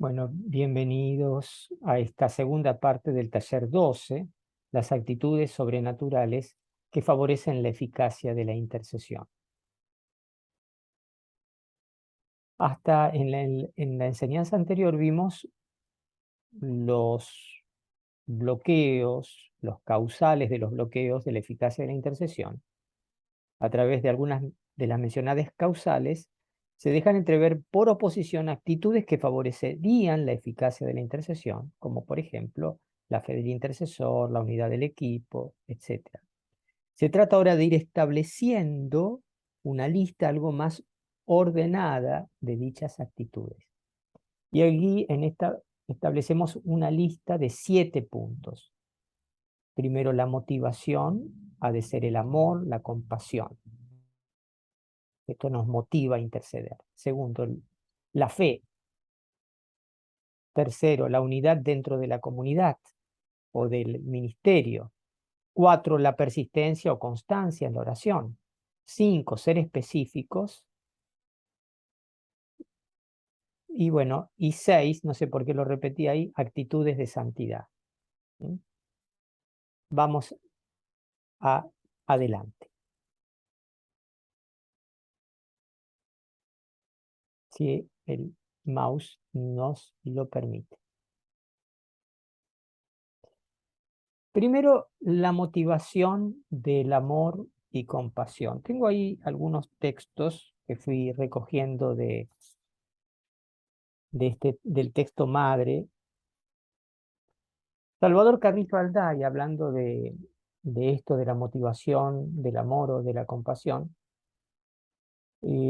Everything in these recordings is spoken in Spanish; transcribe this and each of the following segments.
Bueno, bienvenidos a esta segunda parte del taller 12, las actitudes sobrenaturales que favorecen la eficacia de la intercesión. Hasta en la enseñanza anterior vimos los bloqueos, los causales de los bloqueos de la eficacia de la intercesión. A través de algunas de las mencionadas causales, se dejan entrever por oposición actitudes que favorecerían la eficacia de la intercesión, como por ejemplo la fe del intercesor, la unidad del equipo, etc. Se trata ahora de ir estableciendo una lista algo más ordenada de dichas actitudes. Y aquí en esta establecemos una lista de 7 puntos. Primero, la motivación ha de ser el amor, la compasión. Esto nos motiva a interceder. Segundo, la fe. Tercero, la unidad dentro de la comunidad o del ministerio. 4, la persistencia o constancia en la oración. 5, ser específicos. Y bueno, y 6, no sé por qué lo repetí ahí, actitudes de santidad. Vamos adelante. Si el mouse nos lo permite. Primero, la motivación del amor y compasión. Tengo ahí algunos textos que fui recogiendo del texto madre. Salvador Carrillo Alday, hablando de esto, de la motivación, del amor o de la compasión,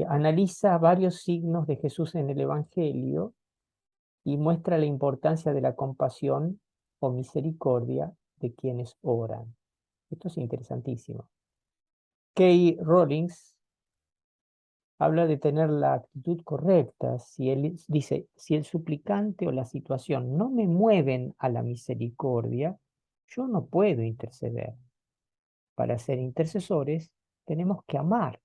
analiza varios signos de Jesús en el Evangelio y muestra la importancia de la compasión o misericordia de quienes oran. Esto es interesantísimo. Kay Rawlings habla de tener la actitud correcta. Si él dice, si el suplicante o la situación no me mueven a la misericordia, yo no puedo interceder. Para ser intercesores tenemos que amar.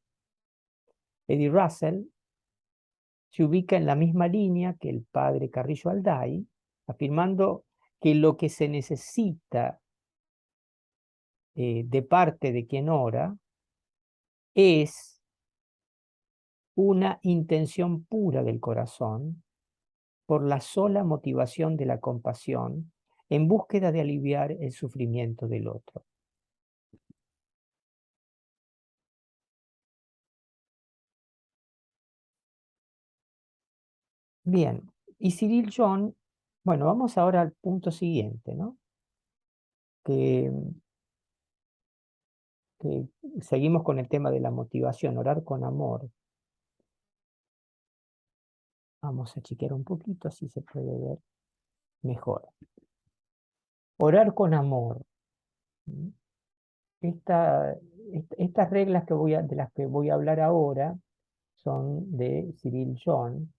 Eddie Russell se ubica en la misma línea que el padre Carrillo Alday, afirmando que lo que se necesita de parte de quien ora es una intención pura del corazón por la sola motivación de la compasión en búsqueda de aliviar el sufrimiento del otro. Bien, y Cyril John, bueno, vamos ahora al punto siguiente, ¿no? Que, que seguimos con el tema de la motivación, orar con amor. Vamos a chequear un poquito, así se puede ver mejor. Orar con amor. Estas reglas de las que voy a hablar ahora son de Cyril John.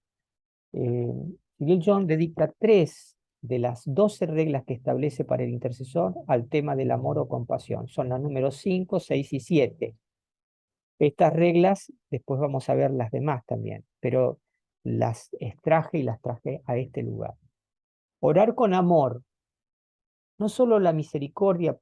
Cyril John dedica 3 de las 12 reglas que establece para el intercesor al tema del amor o compasión. Son las números 5, 6 y 7. Estas reglas, después vamos a ver las demás también, pero las extraje y las traje a este lugar. Orar con amor, no solo la misericordia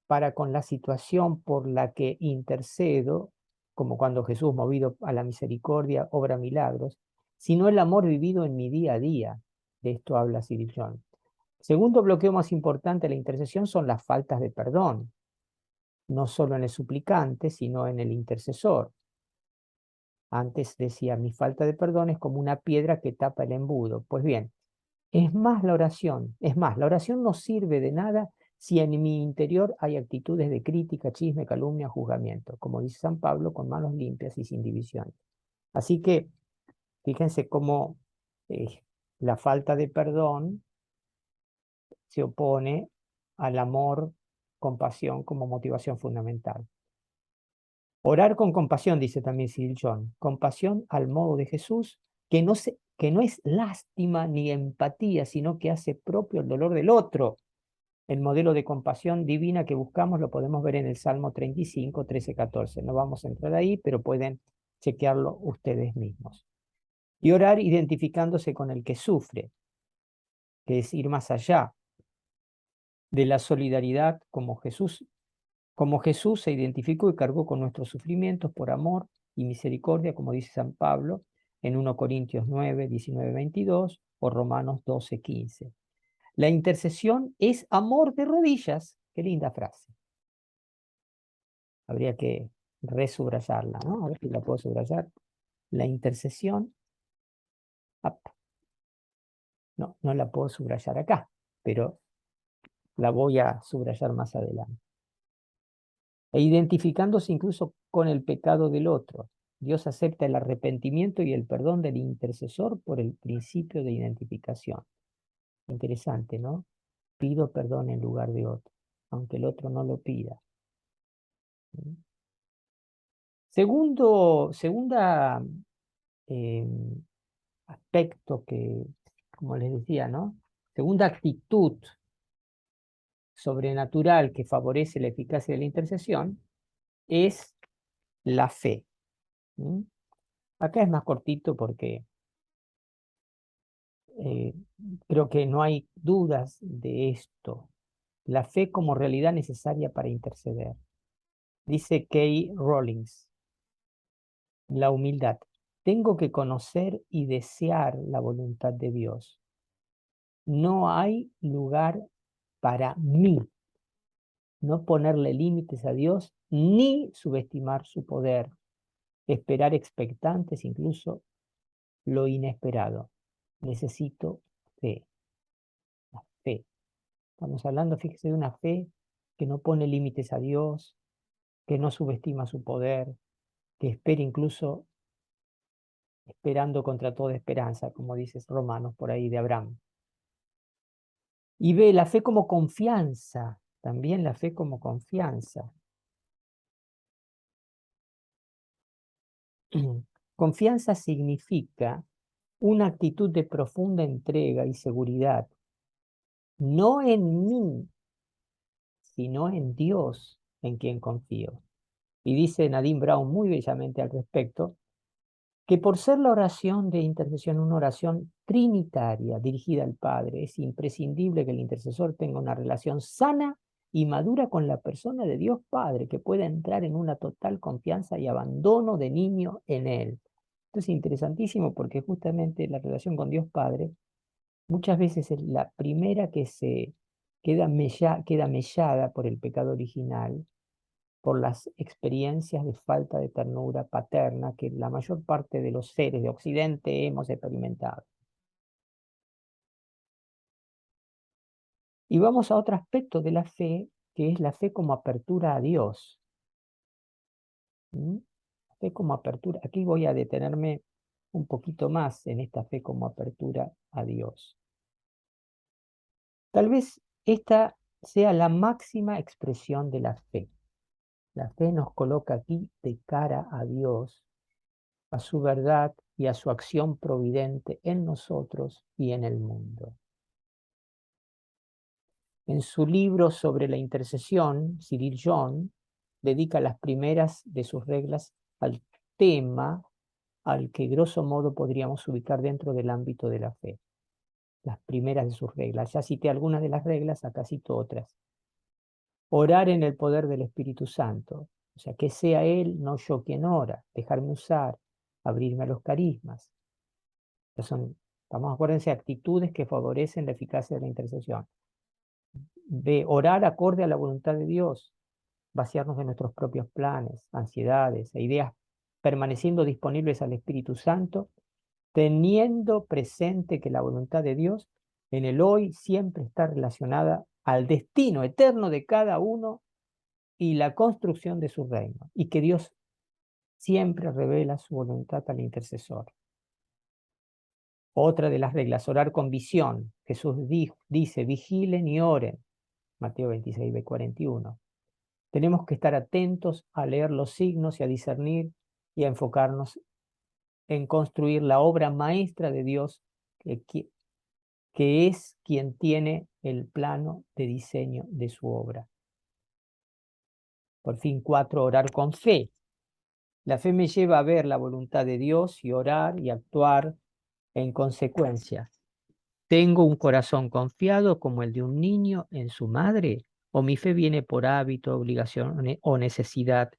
para con la situación por la que intercedo, como cuando Jesús, movido a la misericordia, obra milagros, sino el amor vivido en mi día a día. De esto habla Cyril John. Segundo bloqueo más importante de la intercesión son las faltas de perdón, no solo en el suplicante, sino en el intercesor. Antes decía, mi falta de perdón es como una piedra que tapa el embudo. Pues bien, es más la oración no sirve de nada si en mi interior hay actitudes de crítica, chisme, calumnia, juzgamiento, como dice San Pablo, con manos limpias y sin división. Así que fíjense cómo la falta de perdón se opone al amor, compasión como motivación fundamental. Orar con compasión, dice también Cyril John, compasión al modo de Jesús, que no es lástima ni empatía, sino que hace propio el dolor del otro. El modelo de compasión divina que buscamos lo podemos ver en el Salmo 35, 13, 14. No vamos a entrar ahí, pero pueden chequearlo ustedes mismos. Y orar identificándose con el que sufre. que es ir más allá de la solidaridad como Jesús se identificó y cargó con nuestros sufrimientos por amor y misericordia, como dice San Pablo en 1 Corintios 9, 19, 22 o Romanos 12, 15. La intercesión es amor de rodillas. Qué linda frase. Habría que resubrayarla, ¿no? A ver si la puedo subrayar. La intercesión, no, no la puedo subrayar acá, pero la voy a subrayar más adelante. E identificándose incluso con el pecado del otro. Dios acepta el arrepentimiento y el perdón del intercesor por el principio de identificación. Interesante, ¿no? Pido perdón en lugar de otro, aunque el otro no lo pida. Segunda aspecto que, como les decía, ¿no? Segunda actitud sobrenatural que favorece la eficacia de la intercesión es la fe. Acá es más cortito porque creo que no hay dudas de esto. La fe como realidad necesaria para interceder. Dice Kay Rawlings, la humildad. Tengo que conocer y desear la voluntad de Dios. No hay lugar para mí. No ponerle límites a Dios ni subestimar su poder. Esperar expectantes incluso lo inesperado. Necesito fe. La fe. Estamos hablando, fíjese, de una fe que no pone límites a Dios, que no subestima su poder, que espera incluso esperando contra toda esperanza, como dices Romanos por ahí de Abraham. Y ve la fe como confianza, también la fe como confianza. Confianza significa una actitud de profunda entrega y seguridad, no en mí, sino en Dios en quien confío. Y dice Nadine Brown muy bellamente al respecto, que por ser la oración de intercesión una oración trinitaria dirigida al Padre, es imprescindible que el intercesor tenga una relación sana y madura con la persona de Dios Padre, que pueda entrar en una total confianza y abandono de niño en Él. Esto es interesantísimo porque justamente la relación con Dios Padre muchas veces es la primera que se queda mellada por el pecado original, por las experiencias de falta de ternura paterna que la mayor parte de los seres de Occidente hemos experimentado. Y vamos a otro aspecto de la fe, que es la fe como apertura a Dios. La fe como apertura. Aquí voy a detenerme un poquito más en esta fe como apertura a Dios. Tal vez esta sea la máxima expresión de la fe. La fe nos coloca aquí de cara a Dios, a su verdad y a su acción providente en nosotros y en el mundo. En su libro sobre la intercesión, Cyril John dedica las primeras de sus reglas al tema al que grosso modo podríamos ubicar dentro del ámbito de la fe. Las primeras de sus reglas. Ya cité algunas de las reglas, acá cito otras. Orar en el poder del Espíritu Santo. O sea, que sea Él, no yo quien ora. Dejarme usar, abrirme a los carismas. Acuérdense, actitudes que favorecen la eficacia de la intercesión. De orar acorde a la voluntad de Dios, vaciarnos de nuestros propios planes, ansiedades e ideas, permaneciendo disponibles al Espíritu Santo, teniendo presente que la voluntad de Dios en el hoy siempre está relacionada al destino eterno de cada uno y la construcción de su reino, y que Dios siempre revela su voluntad al intercesor. Otra de las reglas, orar con visión. Jesús dice, vigilen y oren. Mateo 26, 41. Tenemos que estar atentos a leer los signos y a discernir y a enfocarnos en construir la obra maestra de Dios, que es quien tiene el plano de diseño de su obra. Por fin, 4, orar con fe. La fe me lleva a ver la voluntad de Dios y orar y actuar en consecuencia. ¿Tengo un corazón confiado como el de un niño en su madre? ¿O mi fe viene por hábito, obligación o necesidad?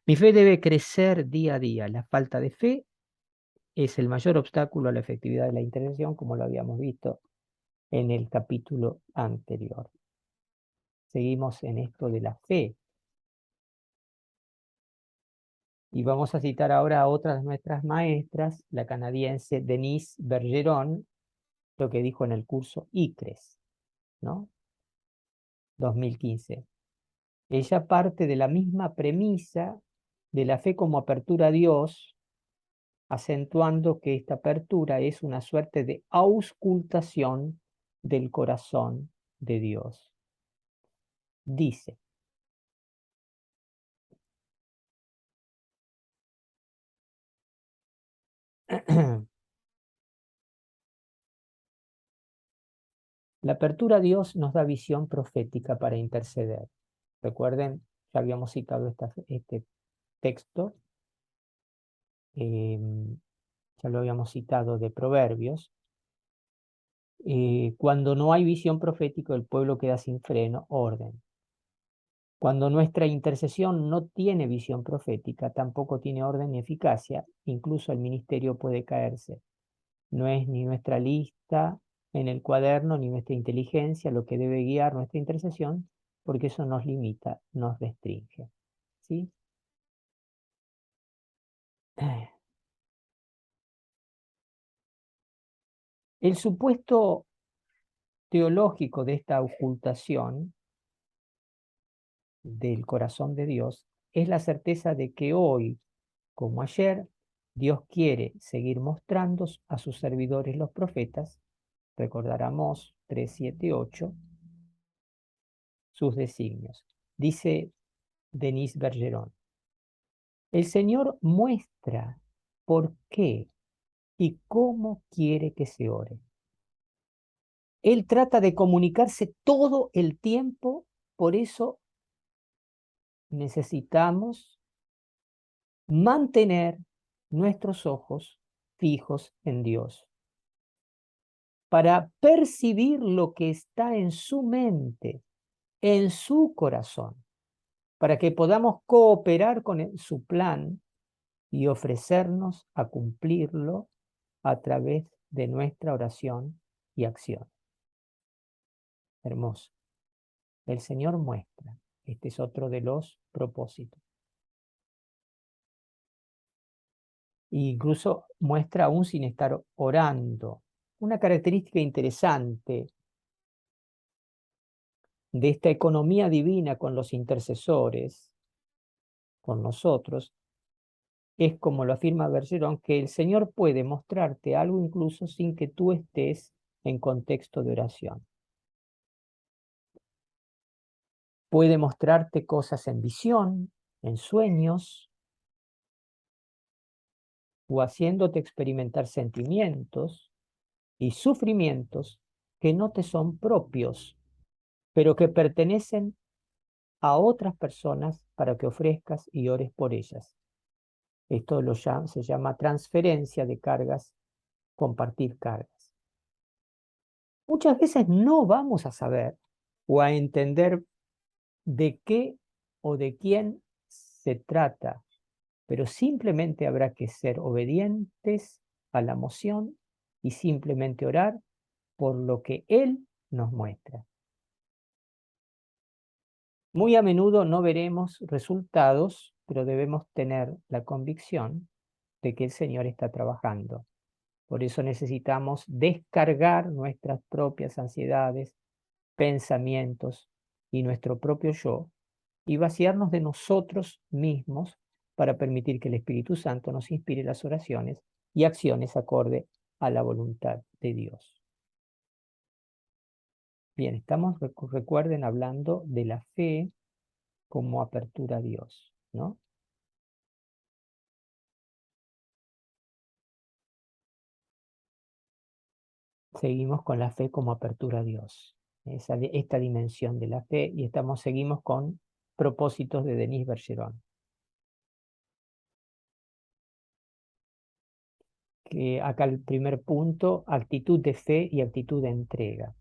Mi fe debe crecer día a día. La falta de fe es el mayor obstáculo a la efectividad de la intervención, como lo habíamos visto en el capítulo anterior. Seguimos en esto de la fe. Y vamos a citar ahora a otras de nuestras maestras, la canadiense Denise Bergeron, lo que dijo en el curso ICRES, ¿no? 2015. Ella parte de la misma premisa de la fe como apertura a Dios, acentuando que esta apertura es una suerte de auscultación del corazón de Dios. Dice, la apertura a Dios nos da visión profética para interceder. Recuerden, ya habíamos citado este texto, ya lo habíamos citado de Proverbios. Cuando no hay visión profética, el pueblo queda sin freno, orden. Cuando nuestra intercesión no tiene visión profética, tampoco tiene orden ni eficacia, incluso el ministerio puede caerse. No es ni nuestra lista en el cuaderno ni nuestra inteligencia lo que debe guiar nuestra intercesión, porque eso nos limita, nos restringe. ¿Sí? El supuesto teológico de esta ocultación del corazón de Dios es la certeza de que hoy, como ayer, Dios quiere seguir mostrando a sus servidores los profetas, recordar Amós 3, 7, 8, sus designios. Dice Denise Bergeron, el Señor muestra por qué y cómo quiere que se ore. Él trata de comunicarse todo el tiempo, por eso necesitamos mantener nuestros ojos fijos en Dios para percibir lo que está en su mente, en su corazón, para que podamos cooperar con su plan y ofrecernos a cumplirlo a través de nuestra oración y acción. Hermoso. El Señor muestra. Este es otro de los propósitos. E incluso muestra aún sin estar orando. Una característica interesante de esta economía divina con los intercesores, con nosotros, es como lo afirma Bergeron, que el Señor puede mostrarte algo incluso sin que tú estés en contexto de oración. Puede mostrarte cosas en visión, en sueños, o haciéndote experimentar sentimientos y sufrimientos que no te son propios, pero que pertenecen a otras personas para que ofrezcas y ores por ellas. Esto se llama transferencia de cargas, compartir cargas. Muchas veces no vamos a saber o a entender de qué o de quién se trata, pero simplemente habrá que ser obedientes a la moción y simplemente orar por lo que Él nos muestra. Muy a menudo no veremos resultados, pero debemos tener la convicción de que el Señor está trabajando. Por eso necesitamos descargar nuestras propias ansiedades, pensamientos y nuestro propio yo y vaciarnos de nosotros mismos para permitir que el Espíritu Santo nos inspire las oraciones y acciones acorde a la voluntad de Dios. Bien, estamos, recuerden, hablando de la fe como apertura a Dios, ¿no? Seguimos con la fe como apertura a Dios, esta dimensión de la fe, y seguimos con propósitos de Denise Bergeron. que acá el primer punto, actitud de fe y actitud de entrega.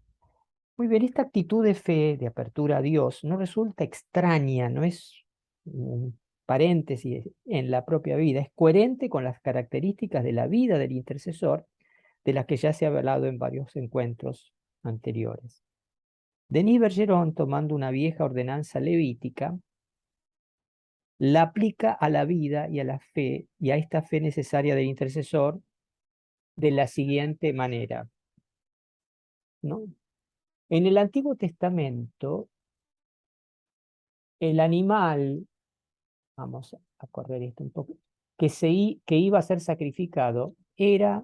Muy bien, esta actitud de fe, de apertura a Dios, no resulta extraña, no es un paréntesis en la propia vida, es coherente con las características de la vida del intercesor, de las que ya se ha hablado en varios encuentros anteriores. Denis Bergeron, tomando una vieja ordenanza levítica, la aplica a la vida y a la fe, y a esta fe necesaria del intercesor, de la siguiente manera, ¿no? En el Antiguo Testamento, el animal, vamos a correr esto un poco, que iba a ser sacrificado, era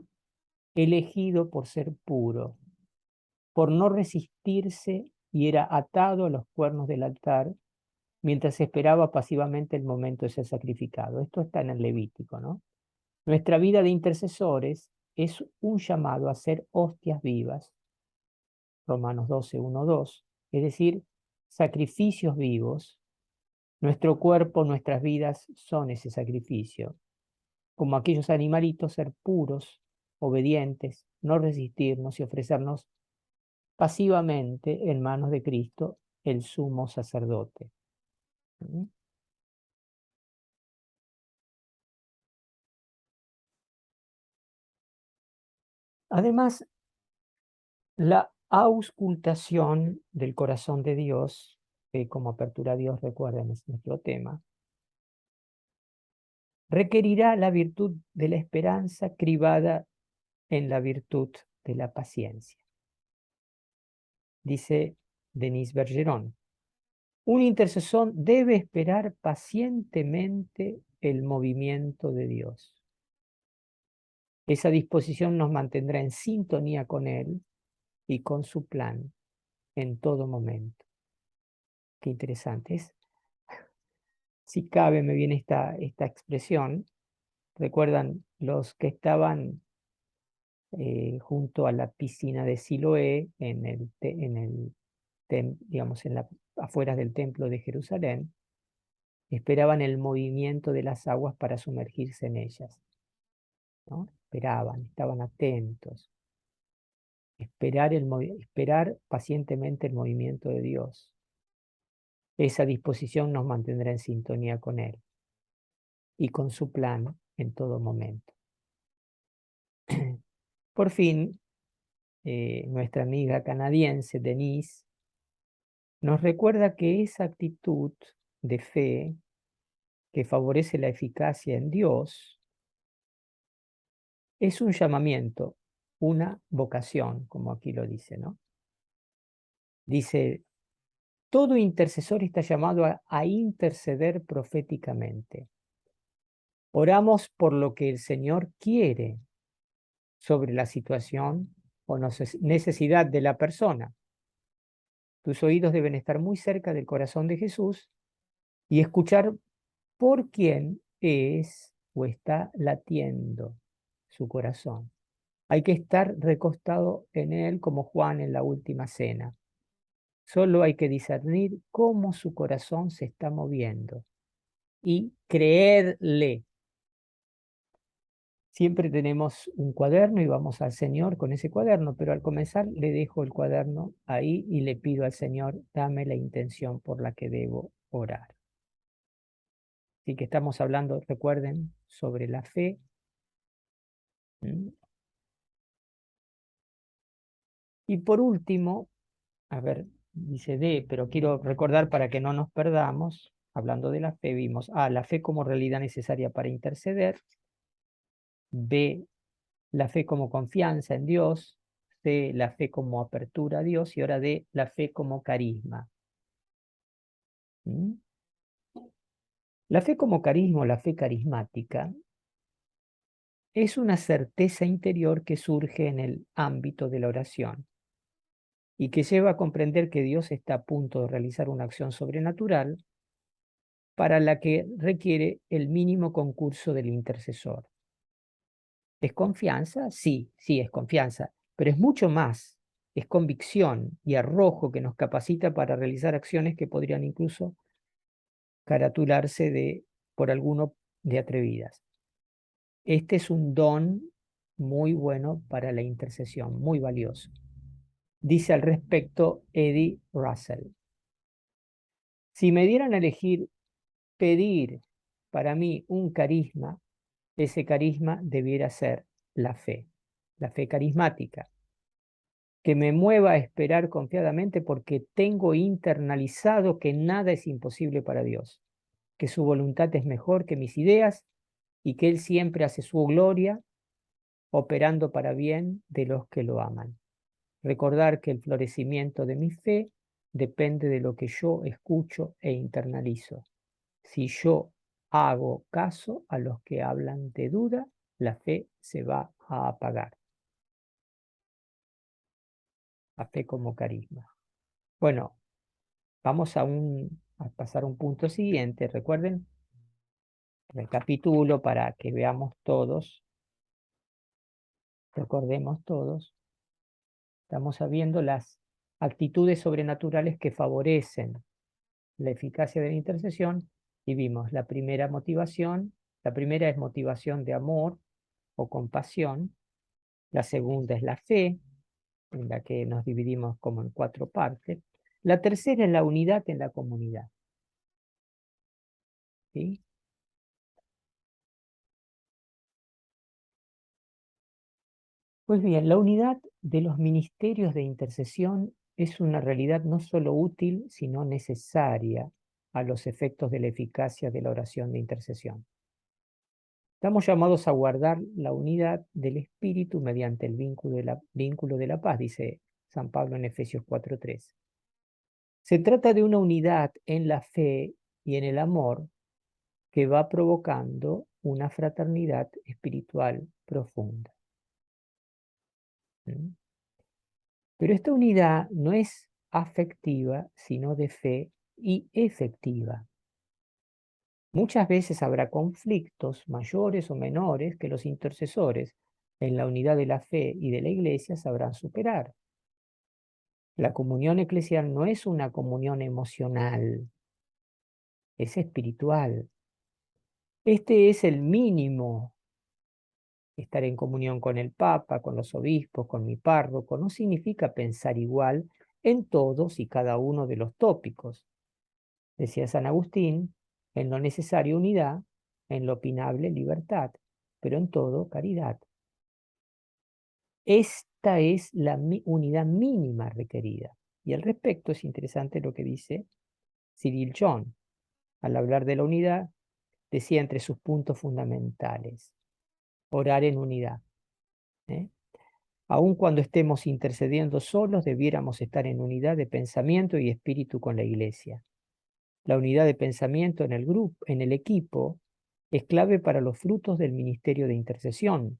elegido por ser puro, por no resistirse, y era atado a los cuernos del altar mientras esperaba pasivamente el momento de ser sacrificado. Esto está en el Levítico, ¿no? Nuestra vida de intercesores es un llamado a ser hostias vivas, Romanos 12, 1, 2, es decir, sacrificios vivos. Nuestro cuerpo, nuestras vidas son ese sacrificio. Como aquellos animalitos, ser puros, obedientes, no resistirnos y ofrecernos pasivamente en manos de Cristo, el sumo sacerdote. ¿Mm? Además, la auscultación del corazón de Dios, que como apertura a Dios, recuerden, es nuestro tema, requerirá la virtud de la esperanza cribada en la virtud de la paciencia. Dice Denis Bergeron, un intercesor debe esperar pacientemente el movimiento de Dios. Esa disposición nos mantendrá en sintonía con Él y con su plan en todo momento. Qué interesante es. Si cabe, me viene esta expresión. ¿Recuerdan los que estaban junto a la piscina de Siloé, digamos, en las afueras del templo de Jerusalén? Esperaban el movimiento de las aguas para sumergirse en ellas, ¿no? Esperaban, estaban atentos. Esperar pacientemente el movimiento de Dios. Esa disposición nos mantendrá en sintonía con Él y con su plan en todo momento. Por fin, nuestra amiga canadiense, Denise, nos recuerda que esa actitud de fe que favorece la eficacia en Dios es un llamamiento, una vocación, como aquí lo dice, ¿no? Dice, todo intercesor está llamado a interceder proféticamente. Oramos por lo que el Señor quiere sobre la situación o necesidad de la persona. Tus oídos deben estar muy cerca del corazón de Jesús y escuchar por quién es o está latiendo su corazón. Hay que estar recostado en él como Juan en la última cena. Solo hay que discernir cómo su corazón se está moviendo y creerle. Siempre tenemos un cuaderno y vamos al Señor con ese cuaderno, pero al comenzar le dejo el cuaderno ahí y le pido al Señor, dame la intención por la que debo orar. Así que estamos hablando, recuerden, sobre la fe. Y por último, a ver, dice D, pero quiero recordar para que no nos perdamos, hablando de la fe, vimos A, la fe como realidad necesaria para interceder, B, la fe como confianza en Dios, C, la fe como apertura a Dios, y ahora D, la fe como carisma. ¿Mm? La fe como carisma, la fe carismática, es una certeza interior que surge en el ámbito de la oración y que lleva a comprender que Dios está a punto de realizar una acción sobrenatural para la que requiere el mínimo concurso del intercesor. ¿Es confianza? Sí, sí, es confianza, pero es mucho más. Es convicción y arrojo que nos capacita para realizar acciones que podrían incluso caratularse por alguno de atrevidas. Este es un don muy bueno para la intercesión, muy valioso. Dice al respecto Eddie Russell: si me dieran a elegir pedir para mí un carisma, ese carisma debiera ser la fe carismática, que me mueva a esperar confiadamente porque tengo internalizado que nada es imposible para Dios, que su voluntad es mejor que mis ideas y que Él siempre hace su gloria operando para bien de los que lo aman. Recordar que el florecimiento de mi fe depende de lo que yo escucho e internalizo. Si yo hago caso a los que hablan de duda, la fe se va a apagar. La fe como carisma. Bueno, vamos a pasar a un punto siguiente. Recuerden, recapitulo para que veamos todos, recordemos todos. Estamos viendo las actitudes sobrenaturales que favorecen la eficacia de la intercesión y vimos la primera motivación. La primera es motivación de amor o compasión. La segunda es la fe, en la que nos dividimos como en 4 partes. La tercera es la unidad en la comunidad. ¿Sí? Pues bien, la unidad de los ministerios de intercesión es una realidad no solo útil, sino necesaria a los efectos de la eficacia de la oración de intercesión. Estamos llamados a guardar la unidad del Espíritu mediante el vínculo de la paz, dice San Pablo en Efesios 4:3. Se trata de una unidad en la fe y en el amor que va provocando una fraternidad espiritual profunda. ¿Mm? Pero esta unidad no es afectiva, sino de fe y efectiva. Muchas veces habrá conflictos mayores o menores que los intercesores en la unidad de la fe y de la iglesia sabrán superar. La comunión eclesial no es una comunión emocional, es espiritual. Este es el mínimo. Estar en comunión con el Papa, con los obispos, con mi párroco, no significa pensar igual en todos y cada uno de los tópicos. Decía San Agustín, en lo necesario unidad, en lo opinable libertad, pero en todo caridad. Esta es la unidad mínima requerida. Y al respecto es interesante lo que dice Cyril John. Al hablar de la unidad, decía entre sus puntos fundamentales, orar en unidad. Aun cuando estemos intercediendo solos, debiéramos estar en unidad de pensamiento y espíritu con la Iglesia. La unidad de pensamiento en el grupo, en el equipo, es clave para los frutos del ministerio de intercesión.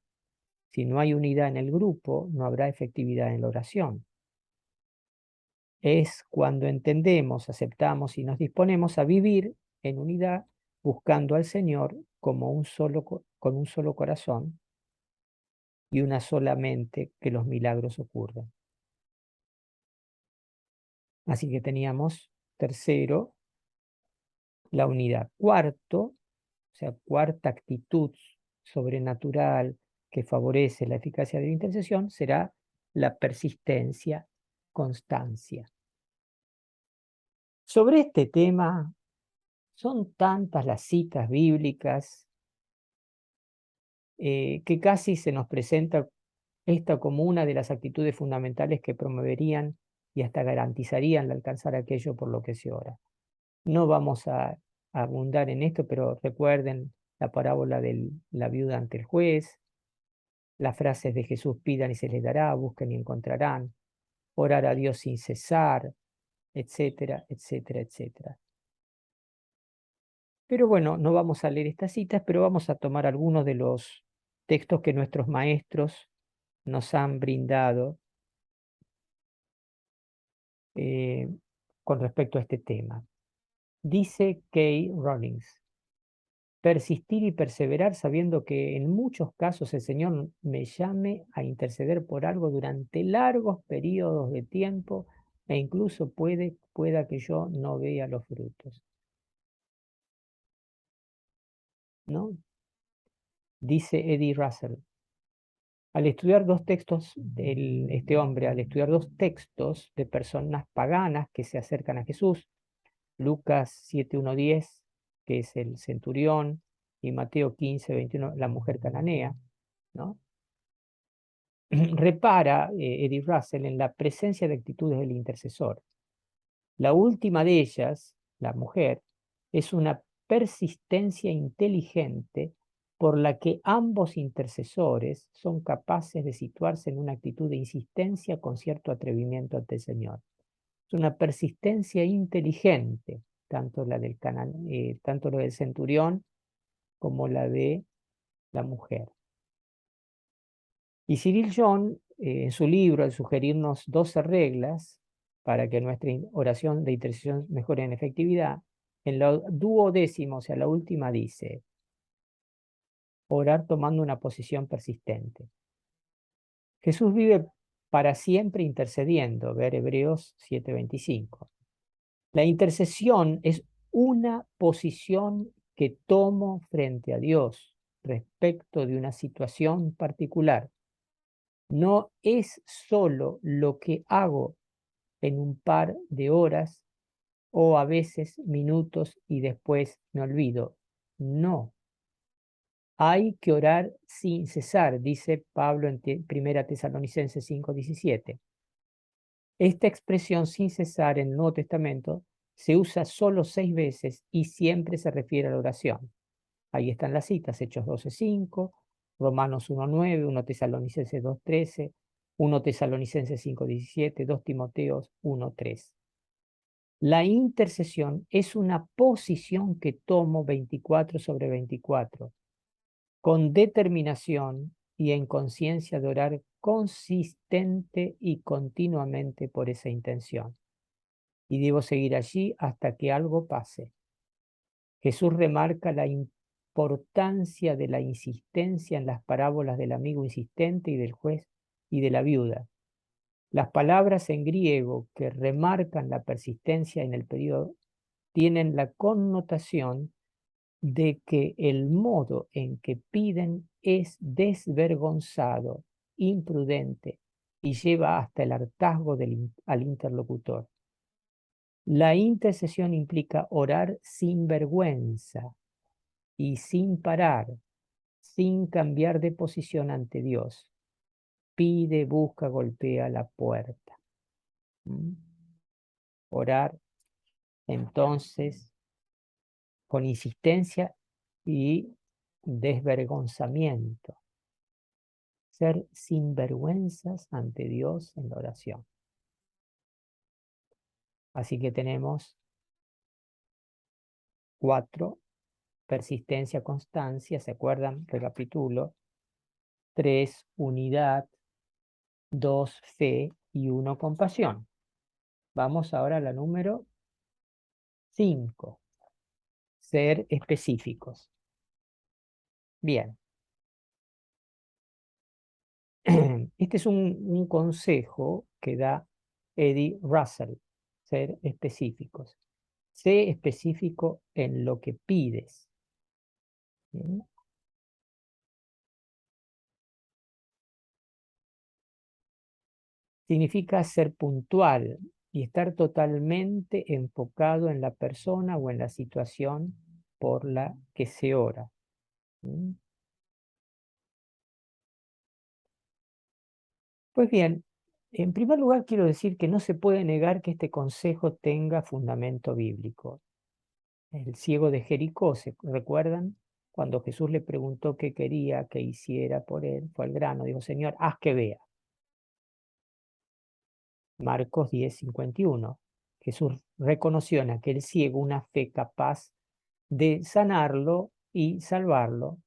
Si no hay unidad en el grupo, no habrá efectividad en la oración. Es cuando entendemos, aceptamos y nos disponemos a vivir en unidad, buscando al Señor como con un solo corazón y una sola mente, que los milagros ocurren. Así que teníamos tercero, la unidad. Cuarto, o sea, cuarta actitud sobrenatural que favorece la eficacia de la intercesión será la persistencia, constancia. Sobre este tema son tantas las citas bíblicas que casi se nos presenta esta como una de las actitudes fundamentales que promoverían y hasta garantizarían alcanzar aquello por lo que se ora. No vamos a abundar en esto, pero recuerden la parábola de la viuda ante el juez, las frases de Jesús: pidan y se les dará, busquen y encontrarán, orar a Dios sin cesar, etcétera, etcétera, etcétera. Pero bueno, no vamos a leer estas citas, pero vamos a tomar algunos de los textos que nuestros maestros nos han brindado eh, con respecto a este tema. Dice Kay Rawlings: persistir y perseverar sabiendo que en muchos casos el Señor me llame a interceder por algo durante largos periodos de tiempo e incluso pueda que yo no vea los frutos. ¿No? Dice Eddie Russell: Al estudiar dos textos, este hombre, al estudiar dos textos de personas paganas que se acercan a Jesús, Lucas 7:1-10, que es el centurión, y Mateo 15:21, la mujer cananea, ¿no? Repara Eddie Russell en la presencia de actitudes del intercesor. La última de ellas, la mujer, es una persistencia inteligente por la que ambos intercesores son capaces de situarse en una actitud de insistencia con cierto atrevimiento ante el Señor. Es una persistencia inteligente, tanto la tanto lo del centurión como la de la mujer. Y Cyril John, en su libro, al sugerirnos 12 reglas para que nuestra oración de intercesión mejore en efectividad, en la 12ª, o sea, la última, dice, orar tomando una posición persistente. Jesús vive para siempre intercediendo, ver Hebreos 7:25. La intercesión es una posición que tomo frente a Dios respecto de una situación particular. No es solo lo que hago en un par de horas o a veces minutos y después me olvido. No. Hay que orar sin cesar, dice Pablo en 1 Tesalonicenses 5:17. Esta expresión sin cesar en el Nuevo Testamento se usa solo 6 veces y siempre se refiere a la oración. Ahí están las citas, Hechos 12:5, Romanos 1:9, 1 Tesalonicenses 2:13, 1 Tesalonicenses 5:17, 2 Timoteos 1:3. La intercesión es una posición que tomo 24/24, con determinación y en conciencia de orar consistente y continuamente por esa intención. Y debo seguir allí hasta que algo pase. Jesús remarca la importancia de la insistencia en las parábolas del amigo insistente y del juez y de la viuda. Las palabras en griego que remarcan la persistencia en el periodo tienen la connotación de que el modo en que piden es desvergonzado, imprudente y lleva hasta el hartazgo al interlocutor. La intercesión implica orar sin vergüenza y sin parar, sin cambiar de posición ante Dios. Pide, busca, golpea la puerta. Orar entonces con insistencia y desvergonzamiento. Ser sinvergüenzas ante Dios en la oración. Así que tenemos 4, persistencia, constancia, ¿se acuerdan? Recapitulo. 3, unidad. 2, fe. Y 1, compasión. Vamos ahora a la número 5. Ser específicos. Bien. Este es un consejo que da Eddie Russell. Ser específicos. Sé específico en lo que pides. ¿Sí? Significa ser puntual y estar totalmente enfocado en la persona o en la situación por la que se ora. ¿Sí? Pues bien, en primer lugar quiero decir que no se puede negar que este consejo tenga fundamento bíblico. El ciego de Jericó, ¿se recuerdan? Cuando Jesús le preguntó qué quería que hiciera por él, fue al grano, dijo, Señor, haz que vea. Marcos 10:51. Jesús reconoció en aquel ciego una fe capaz de sanarlo y salvarlo.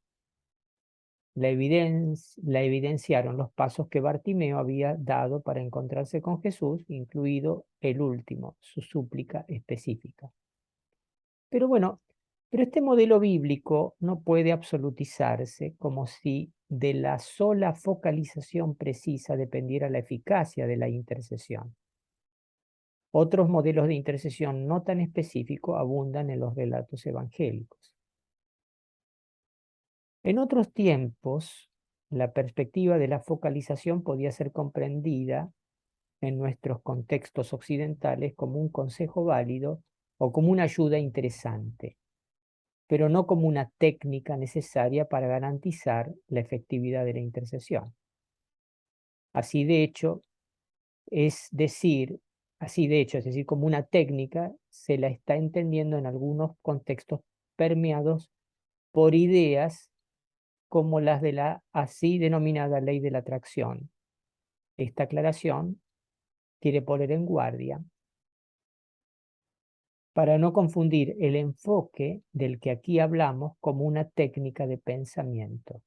La evidenciaron los pasos que Bartimeo había dado para encontrarse con Jesús, incluido el último, su súplica específica. Pero este modelo bíblico no puede absolutizarse como si de la sola focalización precisa dependiera la eficacia de la intercesión. Otros modelos de intercesión no tan específicos abundan en los relatos evangélicos. En otros tiempos, la perspectiva de la focalización podía ser comprendida en nuestros contextos occidentales como un consejo válido o como una ayuda interesante, pero no como una técnica necesaria para garantizar la efectividad de la intercesión. Así de hecho, es decir, es decir, como una técnica, se la está entendiendo en algunos contextos permeados por ideas como las de la así denominada ley de la atracción. Esta aclaración quiere poner en guardia para no confundir el enfoque del que aquí hablamos como una técnica de pensamiento.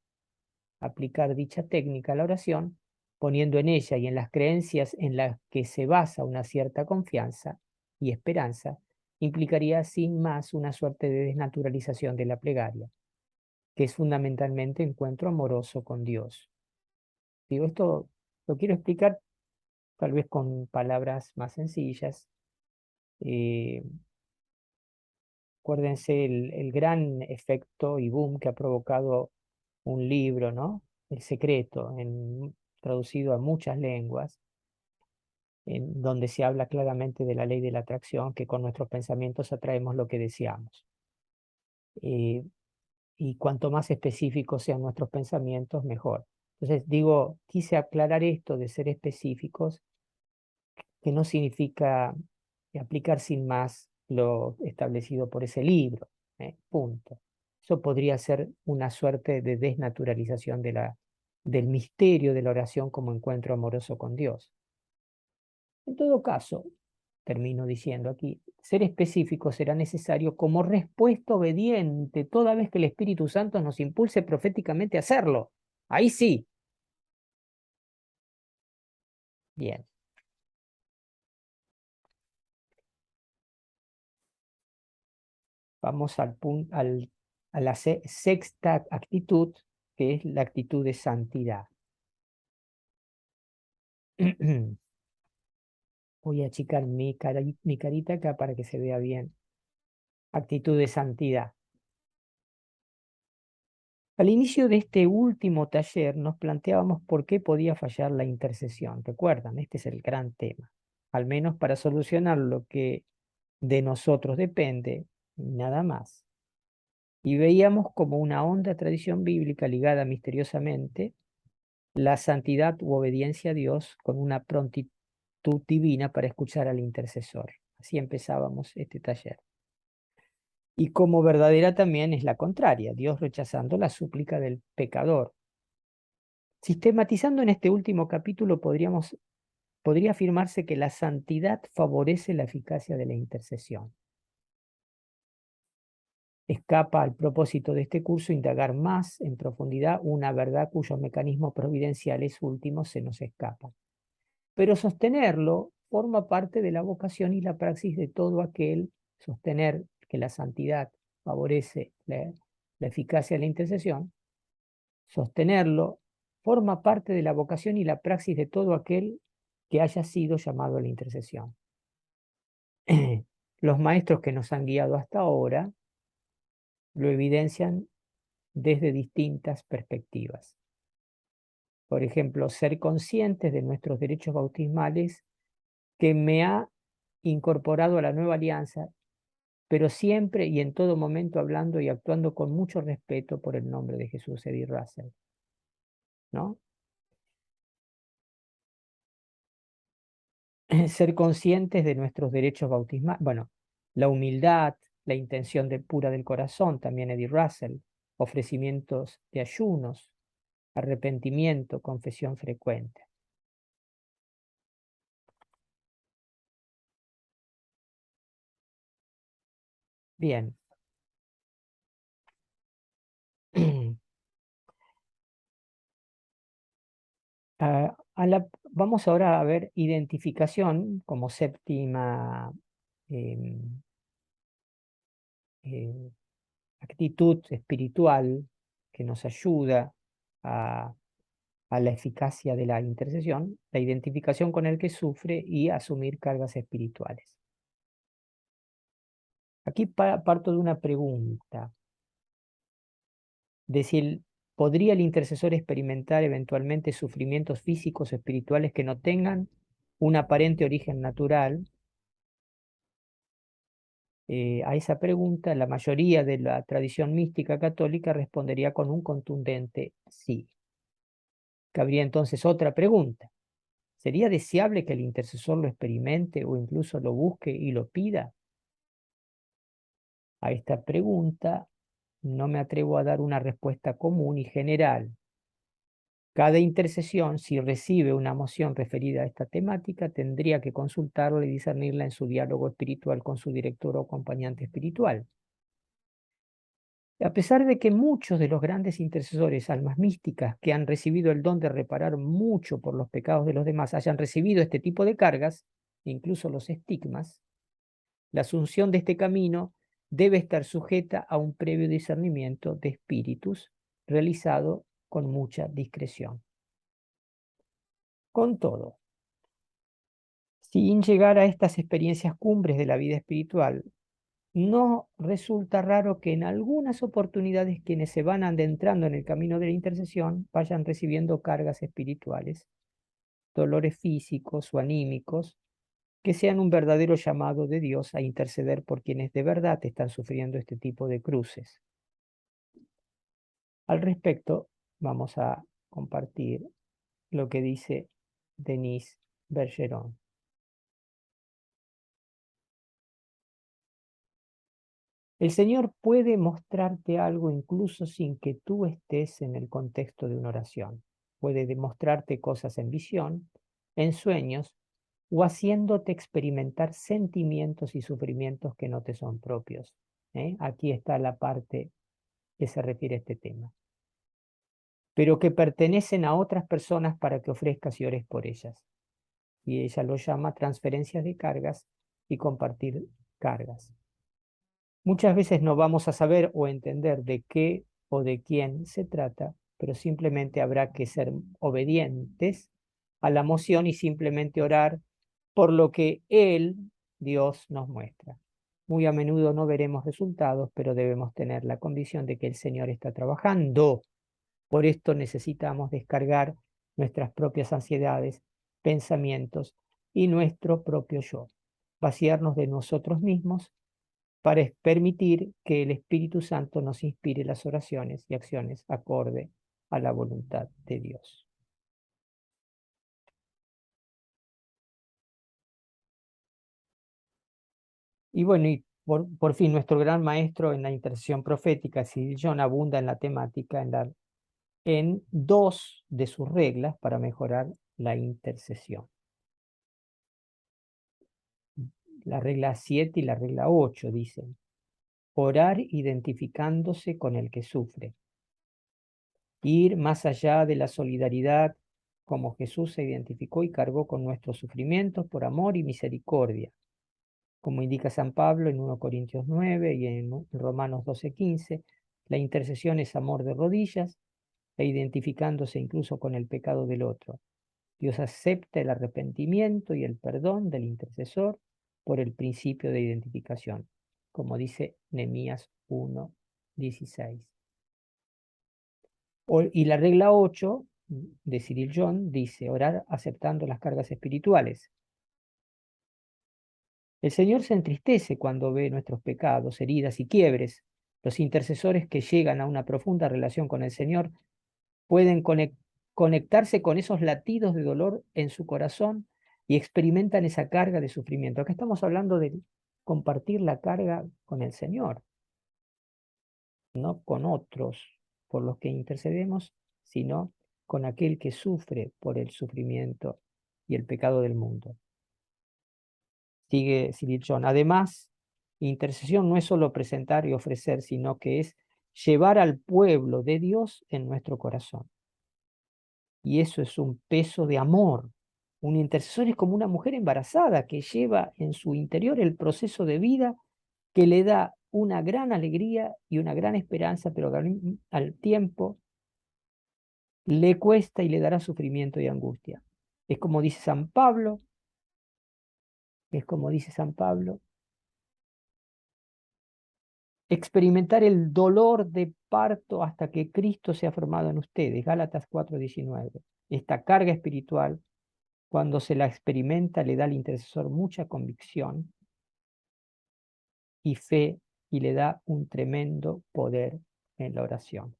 Aplicar dicha técnica a la oración, poniendo en ella y en las creencias en las que se basa una cierta confianza y esperanza, implicaría sin más una suerte de desnaturalización de la plegaria, que es fundamentalmente encuentro amoroso con Dios. Digo, esto lo quiero explicar tal vez con palabras más sencillas. Eh, Acuérdense el gran efecto y boom que ha provocado un libro, ¿no? El Secreto, traducido a muchas lenguas, en donde se habla claramente de la ley de la atracción, que con nuestros pensamientos atraemos lo que deseamos. Y cuanto más específicos sean nuestros pensamientos, mejor. Entonces, digo, quise aclarar esto de ser específicos, que no significa aplicar sin más lo establecido por ese libro. Punto. Eso podría ser una suerte de desnaturalización del misterio de la oración como encuentro amoroso con Dios. En todo caso, termino diciendo aquí, ser específico será necesario como respuesta obediente toda vez que el Espíritu Santo nos impulse proféticamente a hacerlo. Ahí sí. Bien. Vamos a la sexta actitud, que es la actitud de santidad. Voy a achicar mi carita acá para que se vea bien. Actitud de santidad. Al inicio de este último taller nos planteábamos por qué podía fallar la intercesión. ¿Recuerdan? Este es el gran tema. Al menos para solucionar lo que de nosotros depende, nada más. Y veíamos como una honda tradición bíblica ligada misteriosamente la santidad u obediencia a Dios con una prontitud divina para escuchar al intercesor. Así empezábamos este taller. Y como verdadera también es la contraria, Dios rechazando la súplica del pecador. Sistematizando en este último capítulo, podría afirmarse que la santidad favorece la eficacia de la intercesión. Escapa al propósito de este curso indagar más en profundidad una verdad cuyos mecanismos providenciales últimos se nos escapan. Pero sostenerlo forma parte de la vocación y la praxis de todo aquel, sostener que la santidad favorece la eficacia de la intercesión, sostenerlo forma parte de la vocación y la praxis de todo aquel que haya sido llamado a la intercesión. Los maestros que nos han guiado hasta ahora lo evidencian desde distintas perspectivas. Por ejemplo, ser conscientes de nuestros derechos bautismales que me ha incorporado a la nueva alianza, pero siempre y en todo momento hablando y actuando con mucho respeto por el nombre de Jesús, Eddie Russell, ¿no? Ser conscientes de nuestros derechos bautismales, bueno, la humildad, la intención pura del corazón, también Eddie Russell, ofrecimientos de ayunos, arrepentimiento, confesión frecuente. Bien. Vamos ahora a ver identificación como séptima em, eh, actitud espiritual que nos ayuda a, a la eficacia de la intercesión, la identificación con el que sufre y asumir cargas espirituales. Aquí parto de una pregunta, de si ¿Podría el intercesor experimentar eventualmente sufrimientos físicos o espirituales que no tengan un aparente origen natural? A esa pregunta, la mayoría de la tradición mística católica respondería con un contundente sí. Cabría entonces otra pregunta. ¿Sería deseable que el intercesor lo experimente o incluso lo busque y lo pida? A esta pregunta no me atrevo a dar una respuesta común y general. Cada intercesión, si recibe una moción referida a esta temática, tendría que consultarla y discernirla en su diálogo espiritual con su director o acompañante espiritual. A pesar de que muchos de los grandes intercesores, almas místicas, que han recibido el don de reparar mucho por los pecados de los demás, hayan recibido este tipo de cargas, incluso los estigmas, la asunción de este camino debe estar sujeta a un previo discernimiento de espíritus realizado con mucha discreción. Con todo, sin llegar a estas experiencias cumbres de la vida espiritual, no resulta raro que en algunas oportunidades quienes se van adentrando en el camino de la intercesión vayan recibiendo cargas espirituales, dolores físicos o anímicos, que sean un verdadero llamado de Dios a interceder por quienes de verdad están sufriendo este tipo de cruces. Al respecto, vamos a compartir lo que dice Denise Bergeron. El Señor puede mostrarte algo incluso sin que tú estés en el contexto de una oración. Puede demostrarte cosas en visión, en sueños, o haciéndote experimentar sentimientos y sufrimientos que no te son propios. Aquí está la parte que se refiere a este tema. Pero que pertenecen a otras personas para que ofrezcas y ores por ellas. Y ella lo llama transferencias de cargas y compartir cargas. Muchas veces no vamos a saber o entender de qué o de quién se trata, pero simplemente habrá que ser obedientes a la moción y simplemente orar por lo que Él, Dios, nos muestra. Muy a menudo no veremos resultados, pero debemos tener la convicción de que el Señor está trabajando. Por esto necesitamos descargar nuestras propias ansiedades, pensamientos y nuestro propio yo, vaciarnos de nosotros mismos para permitir que el Espíritu Santo nos inspire las oraciones y acciones acorde a la voluntad de Dios. Y bueno, y por fin nuestro gran maestro en la intercesión profética, Cyril John, abunda en la temática en dos de sus reglas para mejorar la intercesión. La regla 7 y la regla 8 dicen: orar identificándose con el que sufre, ir más allá de la solidaridad como Jesús se identificó y cargó con nuestros sufrimientos por amor y misericordia, como indica San Pablo en 1 Corintios 9 y en Romanos 12:15. La intercesión es amor de rodillas e identificándose incluso con el pecado del otro. Dios acepta el arrepentimiento y el perdón del intercesor por el principio de identificación, como dice Nehemías 1:16. Y la regla 8 de Cyril John dice: orar aceptando las cargas espirituales. El Señor se entristece cuando ve nuestros pecados, heridas y quiebres. Los intercesores que llegan a una profunda relación con el Señor pueden conectarse con esos latidos de dolor en su corazón y experimentan esa carga de sufrimiento. Acá estamos hablando de compartir la carga con el Señor, no con otros por los que intercedemos, sino con aquel que sufre por el sufrimiento y el pecado del mundo. Sigue Cyril John. Además, intercesión no es solo presentar y ofrecer, sino que es llevar al pueblo de Dios en nuestro corazón. Y eso es un peso de amor. Un intercesor es como una mujer embarazada que lleva en su interior el proceso de vida que le da una gran alegría y una gran esperanza, pero al tiempo le cuesta y le dará sufrimiento y angustia. Es como dice San Pablo, es como dice San Pablo, experimentar el dolor de parto hasta que Cristo sea formado en ustedes, Gálatas 4:19. Esta carga espiritual, cuando se la experimenta, le da al intercesor mucha convicción y fe y le da un tremendo poder en la oración.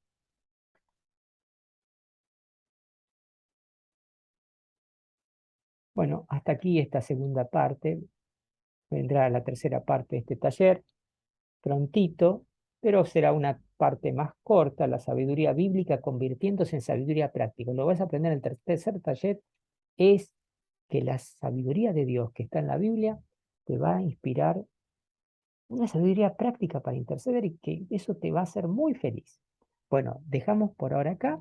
Bueno, hasta aquí esta segunda parte. Vendrá la tercera parte de este taller prontito, pero será una parte más corta, la sabiduría bíblica convirtiéndose en sabiduría práctica. Lo que vas a aprender en el tercer taller es que la sabiduría de Dios que está en la Biblia te va a inspirar una sabiduría práctica para interceder y que eso te va a hacer muy feliz. Bueno, dejamos por ahora acá.